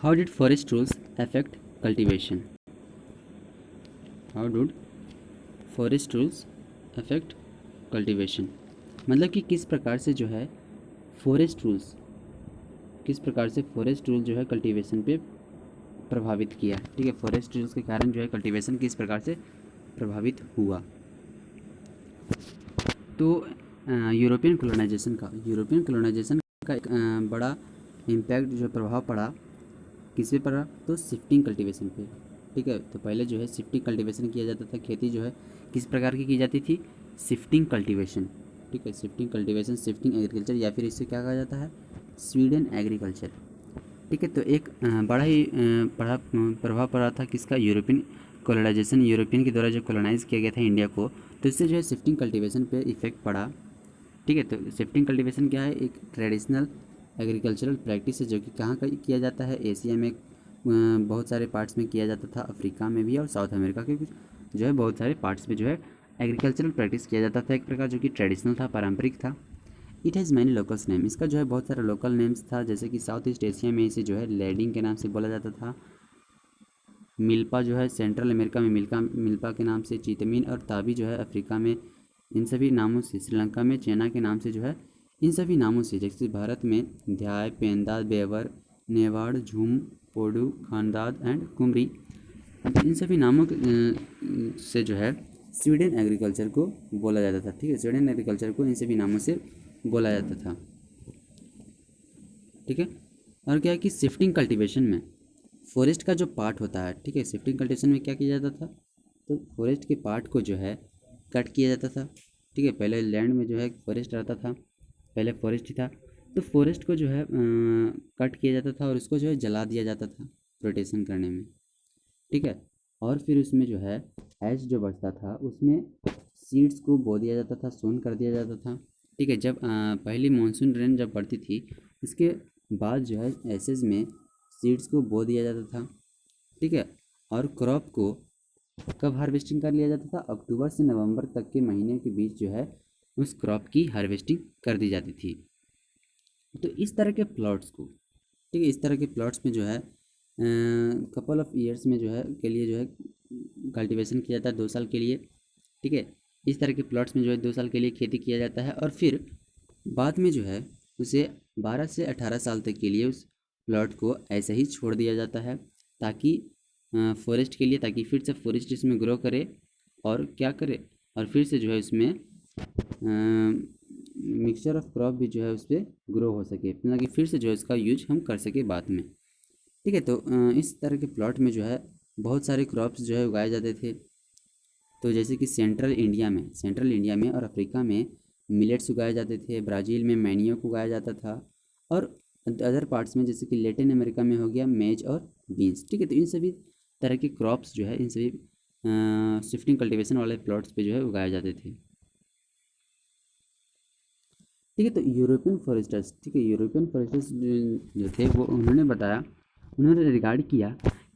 How did forest rules affect cultivation? How did forest rules affect cultivation? मतलब कि किस प्रकार से जो है फॉरेस्ट रूल्स, किस प्रकार से फॉरेस्ट रूल जो है कल्टीवेशन पे प्रभावित किया। ठीक है, फॉरेस्ट रूल्स के कारण जो है कल्टीवेशन किस प्रकार से प्रभावित हुआ। तो यूरोपियन कॉलोनाइजेशन का एक बड़ा इम्पैक्ट जो प्रभाव पड़ा किस पे पड़ा, तो शिफ्टिंग कल्टीवेशन पे। ठीक है, तो पहले जो है शिफ्टिंग कल्टीवेशन किया जाता था, खेती जो है किस प्रकार की जाती थी, शिफ्टिंग कल्टीवेशन। ठीक है, शिफ्टिंग कल्टीवेशन, शिफ्टिंग एग्रीकल्चर, या फिर इससे क्या कहा जाता है, स्वीडन एग्रीकल्चर। ठीक है, तो एक बड़ा ही प्रभाव पड़ा था किसका, यूरोपियन कॉलोनाइजेशन, यूरोपियन के द्वारा जो कॉलोनाइज़ किया गया था इंडिया को, तो इससे जो है शिफ्टिंग कल्टीवेशन पे इफेक्ट पड़ा। ठीक है, तो शिफ्टिंग कल्टीवेशन क्या है, एक ट्रेडिशनल एग्रीकल्चरल प्रैक्टिस है जो कि कहाँ किया जाता है, एशिया में बहुत सारे पार्ट्स में किया जाता था, अफ्रीका में भी और साउथ अमेरिका के कुछ जो है बहुत सारे पार्ट्स में जो है एग्रीकल्चरल प्रैक्टिस किया जाता था, एक प्रकार जो कि ट्रेडिशनल था, पारंपरिक था। It has many locals name, इसका जो है बहुत सारा लोकल नेम्स था, जैसे कि साउथ ईस्ट एशिया में इसे जो है लैडिंग के नाम से बोला जाता था। मिल्पा जो है सेंट्रल अमेरिका में मिल्पा के नाम से, चीतमीन और ताबी जो है अफ्रीका में, इन सभी नामों से, श्रीलंका में चेना के नाम से जो है इन सभी नामों से, जैसे भारत में ध्याय, पेंदाद, बेवर, नेवाड़, झूम, पोडू, खानदाद एंड कुमरी, इन सभी नामों से जो है स्वीडन एग्रीकल्चर को बोला जाता था। ठीक है, स्वीडन एग्रीकल्चर को इन सभी नामों से बोला जाता था। ठीक है, और क्या है कि शिफ्टिंग कल्टीवेशन में फॉरेस्ट का जो पार्ट होता है, ठीक है, शिफ्टिंग कल्टीवेशन में क्या किया जाता था, तो फॉरेस्ट के पार्ट को जो है कट किया जाता था। ठीक है, पहले लैंड में जो है फॉरेस्ट रहता था, पहले फॉरेस्ट ही था, तो फॉरेस्ट को जो है कट किया जाता था और उसको जो है जला दिया जाता था रोटेशन करने में। ठीक है, और फिर उसमें जो है ऐश जो बचता था उसमें सीड्स को बो दिया जाता था, सोन कर दिया जाता था। ठीक है, जब पहली मानसून रेन जब पड़ती थी उसके बाद जो है ऐसेज में सीड्स को बो दिया जाता था। ठीक है, और क्रॉप को कब हार्वेस्टिंग कर लिया जाता था, अक्टूबर से नवंबर तक के महीने के बीच जो है उस क्रॉप की हार्वेस्टिंग कर दी जाती थी। तो इस तरह के प्लॉट्स को, ठीक है, इस तरह के प्लॉट्स में जो है कपल ऑफ ईयर्स में जो है के लिए जो है कल्टीवेशन किया जाता है 2 साल के लिए। ठीक है, इस तरह के प्लॉट्स में जो है 2 साल के लिए खेती किया जाता है और फिर बाद में जो है उसे 12 से 18 साल तक के लिए उस प्लॉट को ऐसे ही छोड़ दिया जाता है, ताकि फॉरेस्ट के लिए, ताकि फिर से फॉरेस्ट इसमें ग्रो करे और क्या करे, और फिर से जो है उसमें मिक्सचर ऑफ क्रॉप भी जो है उस पर ग्रो हो सके, मतलब कि फिर से जो है इसका यूज हम कर सके बाद में। ठीक है, तो इस तरह के प्लॉट में जो है बहुत सारे क्रॉप्स जो है उगाए जाते थे। तो जैसे कि सेंट्रल इंडिया में और अफ्रीका में मिलेट्स उगाए जाते थे, ब्राज़ील में मैनियो को उगाया जाता था, और अदर पार्ट्स में जैसे कि लैटिन अमेरिका में हो गया मेज और बीन्स। ठीक है, तो इन सभी तरह के क्रॉप्स जो है इन सभी शिफ्टिंग कल्टीवेशन वाले प्लॉट्स पे जो है उगाए जाते थे। ठीक है, तो यूरोपियन फॉरेस्टर्स, ठीक है, यूरोपियन फॉरेस्टर्स जो थे वो उन्होंने बताया, उन्होंने रिगार्ड किया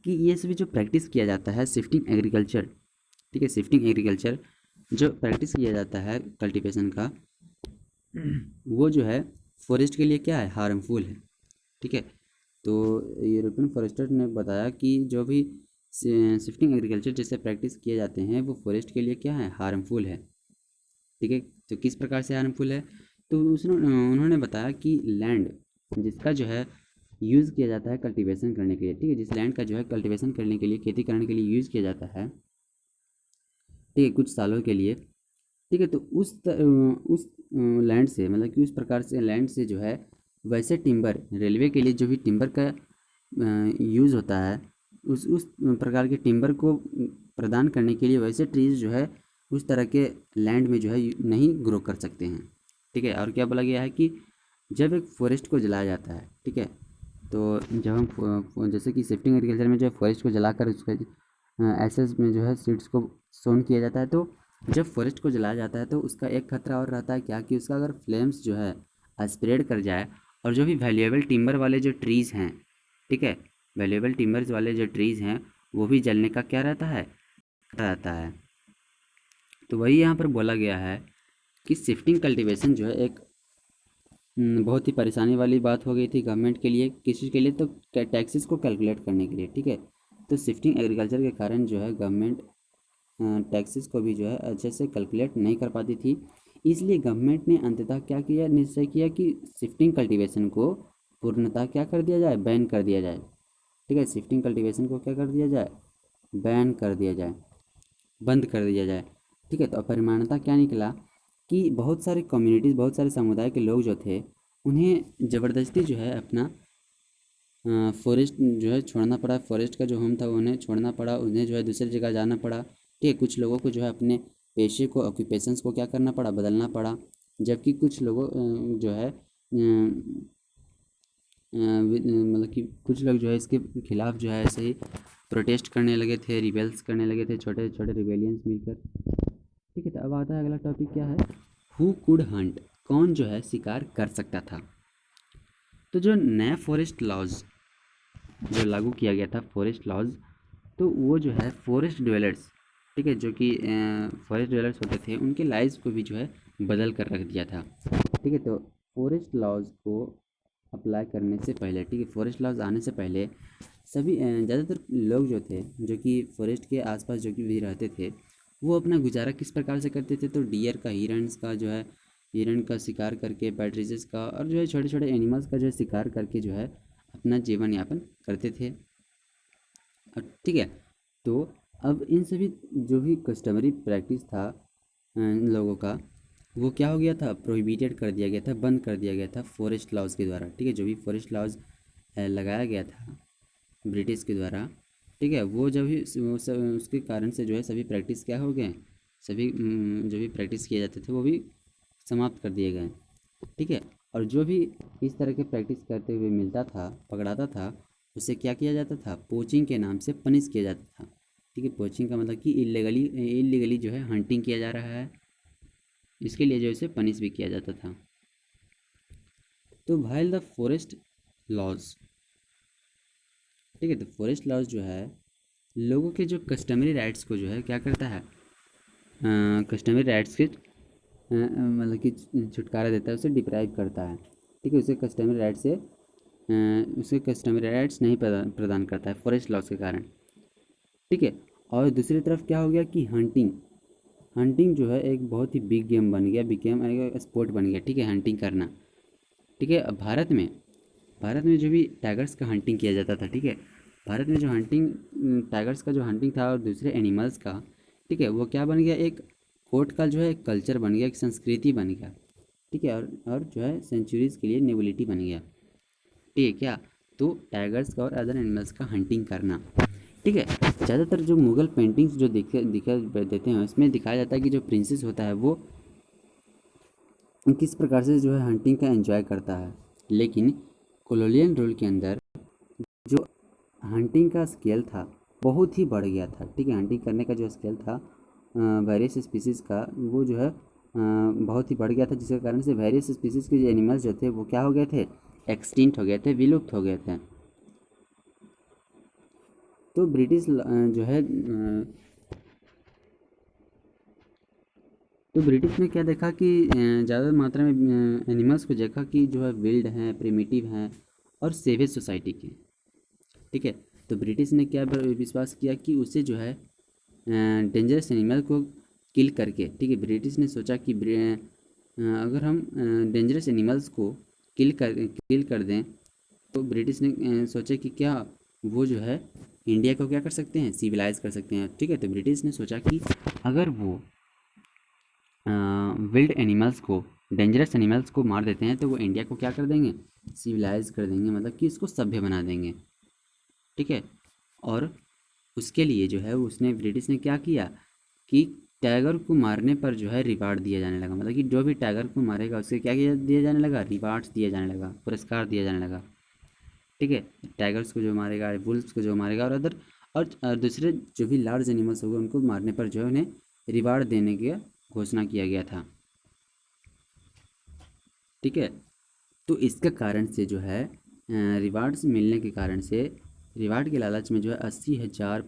कि ये सभी जो प्रैक्टिस किया जाता है शिफ्टिंग एग्रीकल्चर, ठीक है, शिफ्टिंग एग्रीकल्चर जो प्रैक्टिस किया जाता है कल्टीवेशन का, वो जो है फॉरेस्ट के लिए क्या है, हार्मफुल है। ठीक है, तो यूरोपियन फॉरेस्टर ने बताया कि जो भी शिफ्टिंग एग्रीकल्चर जैसे प्रैक्टिस किए जाते हैं वो फॉरेस्ट के लिए क्या है, हार्मफुल है। ठीक है, तो किस प्रकार से हार्मफुल है, तो उन्होंने बताया कि लैंड जिसका जो है यूज़ किया जाता है कल्टीवेशन करने के लिए, ठीक है, जिस लैंड का जो है कल्टीवेशन करने के लिए, खेती करने के लिए यूज़ किया जाता है, ठीक है, कुछ सालों के लिए। ठीक है, तो उस लैंड से, मतलब कि उस प्रकार से लैंड से जो है वैसे टिम्बर, रेलवे के लिए जो भी टिम्बर का यूज़ होता है, उस प्रकार के टिम्बर को प्रदान करने के लिए वैसे ट्रीज़ जो है उस तरह के लैंड में जो है नहीं ग्रो कर सकते हैं। ठीक है, और क्या बोला गया है कि जब एक फॉरेस्ट को जलाया जाता है, ठीक है, तो जब हम जैसे कि शिफ्टिंग एग्रीकल्चर में जो है फॉरेस्ट को जलाकर उसका एसेस में जो है सीड्स को सोन किया जाता है, तो जब फॉरेस्ट को जलाया जाता है तो उसका एक खतरा और रहता है क्या, कि उसका अगर फ्लेम्स जो है स्प्रेड कर जाए और जो भी वैल्यूएबल टिम्बर वाले जो ट्रीज़ हैं, ठीक है, वैल्यूएबल टिम्बर्स वाले जो ट्रीज़ हैं वो भी जलने का क्या रहता है। तो वही यहाँ पर बोला गया है कि शिफ्टिंग कल्टीवेशन जो है एक बहुत ही परेशानी वाली बात हो गई थी गवर्नमेंट के लिए, किस चीज़ के लिए, तो टैक्सेस को कैलकुलेट करने के लिए, ठीक है। तो शिफ्टिंग एग्रीकल्चर के कारण जो है गवर्नमेंट टैक्सेस को भी जो है अच्छे से कैलकुलेट नहीं कर पाती थी। इसलिए गवर्नमेंट ने अंततः क्या किया, निश्चय किया कि शिफ्टिंग कल्टीवेशन को पूर्णतः क्या कर दिया जाए, बैन कर दिया जाए, ठीक है। शिफ्टिंग कल्टीवेशन को क्या कर दिया जाए, बैन कर दिया जाए, बंद कर दिया जाए, ठीक है। तो परिमाणता क्या निकला कि बहुत सारे कम्युनिटीज़, बहुत सारे समुदाय के लोग जो थे, उन्हें ज़बरदस्ती जो है अपना फॉरेस्ट जो है छोड़ना पड़ा, फॉरेस्ट का जो होम था उन्हें छोड़ना पड़ा, उन्हें जो है दूसरी जगह जाना पड़ा, ठीक है। कुछ लोगों को जो है अपने पेशे को, ऑक्यूपेशंस को क्या करना पड़ा, बदलना पड़ा। जबकि कुछ लोगों जो है मतलब कि कुछ लोग जो है इसके खिलाफ जो है ऐसे ही प्रोटेस्ट करने लगे थे, रिबेल्स करने लगे थे, छोटे छोटे रिबेलियंस मिलकर, ठीक है। तो अब आता है अगला टॉपिक क्या है, हु कुड हंट, कौन जो है शिकार कर सकता था। तो जो नया फॉरेस्ट लॉज जो लागू किया गया था, फॉरेस्ट लॉज, तो वो जो है फॉरेस्ट ड्वेलर्स, ठीक है, जो कि फॉरेस्ट ड्वेलर्स होते थे, उनके लाइव्स को भी जो है बदल कर रख दिया था, ठीक है। तो फॉरेस्ट लॉज को अप्लाई करने से पहले, ठीक है, फॉरेस्ट लॉज आने से पहले सभी ज़्यादातर लोग जो थे, जो कि फॉरेस्ट के आसपास जो कि भी रहते थे, वो अपना गुजारा किस प्रकार से करते थे, तो डियर का, हिरन्स का जो है, हिरन का शिकार करके, पैट्रिजेस का, और जो है छोटे छोटे एनिमल्स का जो है शिकार करके जो है अपना जीवन यापन करते थे, ठीक है। तो अब इन सभी जो भी कस्टमरी प्रैक्टिस था इन लोगों का, वो क्या हो गया था, प्रोहिबिटेड कर दिया गया था, बंद कर दिया गया था फॉरेस्ट लॉज के द्वारा, ठीक है। जो भी फॉरेस्ट लॉज लगाया गया था ब्रिटिश के द्वारा, ठीक है, वो जब भी उसके कारण से जो है सभी प्रैक्टिस क्या हो गए, सभी जो भी प्रैक्टिस किए जाते थे वो भी समाप्त कर दिए गए, ठीक है। और जो भी इस तरह के प्रैक्टिस करते हुए मिलता था, पकड़ाता था, उसे क्या किया जाता था, पोचिंग के नाम से पनिश किया जाता था, ठीक है। पोचिंग का मतलब कि इलीगली जो है हंटिंग किया जा रहा है, इसके लिए जो है इसे पनिश भी किया जाता था। तो वाइल द फॉरेस्ट लॉज, ठीक है, तो फॉरेस्ट लॉज जो है लोगों के जो कस्टमरी राइट्स को जो है क्या करता है, कस्टमरी राइट्स के मतलब कि छुटकारा देता है, उसे डिप्राइव करता है, ठीक है। उसे कस्टमरी राइट से उसे कस्टमरी राइट्स नहीं प्रदान करता है फॉरेस्ट लॉज के कारण, ठीक है। और दूसरी तरफ क्या हो गया कि हंटिंग, हंटिंग जो है एक बहुत ही बिग गेम बन गया, बिकेम एक स्पोर्ट बन गया, ठीक है, हंटिंग करना, ठीक है। अब भारत में जो भी टाइगर्स का हंटिंग किया जाता था, ठीक है, भारत में जो हंटिंग टाइगर्स का जो हंटिंग था और दूसरे एनिमल्स का, ठीक है, वो क्या बन गया, एक कोर्ट का जो है एक कल्चर बन गया, एक संस्कृति बन गया, ठीक है। और जो है सेंचुरीज़ के लिए नेबिलिटी बन गया, ठीक है क्या। तो टाइगर्स का और अदर एनिमल्स का हंटिंग करना, ठीक है। ज़्यादातर जो मुगल पेंटिंग्स जो दिखे दिखा देते हैं, उसमें दिखाया जाता है कि जो प्रिंसेस होता है वो किस प्रकार से जो है हंटिंग का एंजॉय करता है। लेकिन कॉलोनियल रूल के अंदर जो हंटिंग का स्केल था बहुत ही बढ़ गया था, ठीक है। हंटिंग करने का जो स्केल था वेरियस स्पीसीज़ का, वो जो है बहुत ही बढ़ गया था, जिसके कारण से वेरियस स्पीसीज़ के जो एनिमल्स जो थे वो क्या हो गए थे, एक्सटिंक्ट हो गए थे, विलुप्त हो गए थे। तो ब्रिटिश जो है तो ब्रिटिश ने क्या देखा कि ज़्यादा मात्रा में एनिमल्स को देखा कि जो है विल्ड हैं, प्रिमिटिव हैं और सेवेज सोसाइटी के, ठीक है। तो ब्रिटिश ने क्या विश्वास किया कि उसे जो है डेंजरस एनिमल को किल करके, ठीक है, ब्रिटिश ने सोचा कि अगर हम डेंजरस एनिमल्स को किल कर दें, तो ब्रिटिश ने सोचा कि क्या वो जो है इंडिया को क्या कर सकते हैं, सिविलाइज कर सकते हैं, ठीक है। तो ब्रिटिश ने सोचा कि अगर वो विल्ड एनिमल्स को, डेंजरस एनिमल्स को मार देते हैं, तो वो इंडिया को क्या कर देंगे, सिविलाइज कर देंगे, मतलब कि इसको सभ्य बना देंगे, ठीक है। और उसके लिए जो है उसने, ब्रिटिश ने क्या किया कि टाइगर को मारने पर जो है रिवार्ड दिया जाने लगा, मतलब कि जो भी टाइगर को मारेगा उसे क्या किया दिया जाने लगा, रिवार्ड्स दिया जाने लगा, पुरस्कार दिया जाने लगा, ठीक है। टाइगर्स को जो मारेगा, वुल्फ्स को जो मारेगा, और अदर और दूसरे जो भी लार्ज एनिमल्स होंगे उनको मारने पर जो है उन्हें रिवार्ड देने की घोषणा किया गया था, ठीक है। तो इसके कारण से जो है रिवार्ड्स मिलने के कारण से, रिवार्ड के लालच में जो है 80,000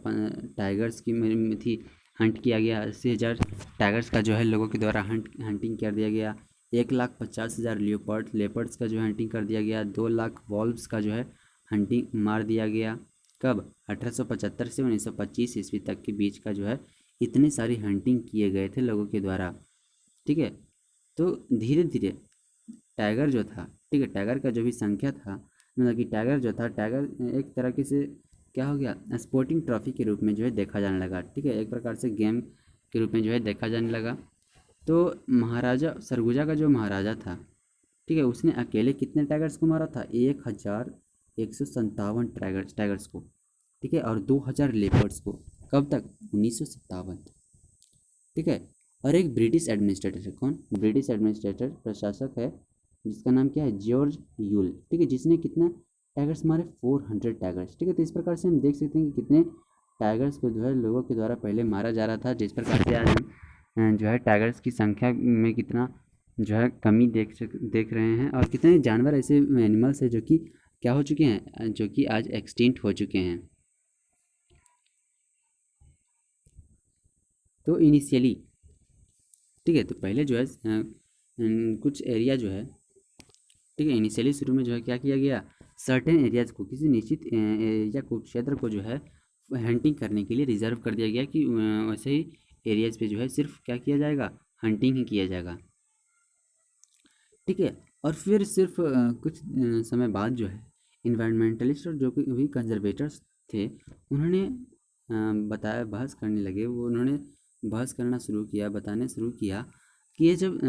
टाइगर्स की थी हंट किया गया, 80,000 टाइगर्स का जो है लोगों के द्वारा हंटिंग कर दिया गया। 1,50,000 लेपर्ड्स का जो है हंटिंग कर दिया गया। 2 लाख वॉल्व्स का जो है हंटिंग मार दिया गया। कब? 1875 से 1925 ईस्वी तक के बीच का जो है इतने सारी हंटिंग किए गए थे लोगों के द्वारा। ठीक है, तो धीरे धीरे टाइगर जो था, ठीक है, टाइगर का जो भी संख्या था, मतलब कि टाइगर जो था, टाइगर एक तरह से क्या हो गया, स्पोर्टिंग ट्रॉफी के रूप में जो है देखा जाने लगा। ठीक है, एक प्रकार से गेम के रूप में जो है देखा जाने लगा। तो महाराजा सरगुजा का जो महाराजा था, ठीक है, उसने अकेले कितने टाइगर्स को मारा था? 1,157 टाइगर्स को, ठीक है, और 2,000 लेपर्ड्स को। कब तक? 1957। ठीक है, और एक ब्रिटिश एडमिनिस्ट्रेटर है। कौन? ब्रिटिश एडमिनिस्ट्रेटर प्रशासक है, जिसका नाम क्या है? George Yule. ठीक है, जिसने कितना टाइगर्स मारे? 400 टाइगर्स। ठीक है, तो इस प्रकार से हम देख सकते हैं कि कितने टाइगर्स को जो है लोगों के द्वारा पहले मारा जा रहा था। जिस प्रकार से आज हम जो है टाइगर्स की संख्या में कितना जो है कमी देख रहे हैं, और कितने जानवर ऐसे एनिमल्स हैं जो कि क्या हो चुके हैं, जो कि आज एक्सटिंक्ट हो चुके हैं। तो इनिशियली, ठीक है, तो पहले जो है कुछ एरिया जो है, ठीक है, इनिशियली शुरू में जो है क्या किया गया, सर्टेन एरियाज़ को, किसी निश्चित एरिया को, क्षेत्र को जो है हंटिंग करने के लिए रिजर्व कर दिया गया कि वैसे ही एरियाज़ पे जो है सिर्फ क्या किया जाएगा, हंटिंग ही किया जाएगा। ठीक है, और फिर सिर्फ कुछ समय बाद जो है इन्वायरमेंटलिस्ट और जो कि भी कंजर्वेटर्स थे, उन्होंने बताया, बहस करने लगे, वो उन्होंने बहस करना शुरू किया, बताने शुरू किया कि ये जब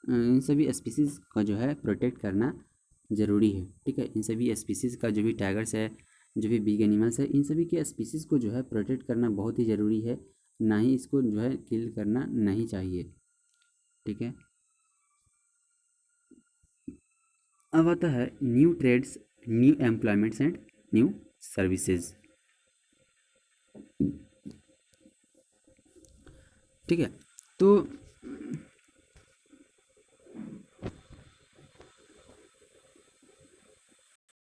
इन सभी स्पीसीज़ का जो है प्रोटेक्ट करना ज़रूरी है। ठीक है, इन सभी स्पीसीज़ का, जो भी टाइगर्स है, जो भी बिग एनिमल्स है, इन सभी के स्पीसीज़ को जो है प्रोटेक्ट करना बहुत ही ज़रूरी है, ना ही इसको जो है किल करना नहीं चाहिए। ठीक है, अब आता है new trades, new employments and new services. ठीक है, तो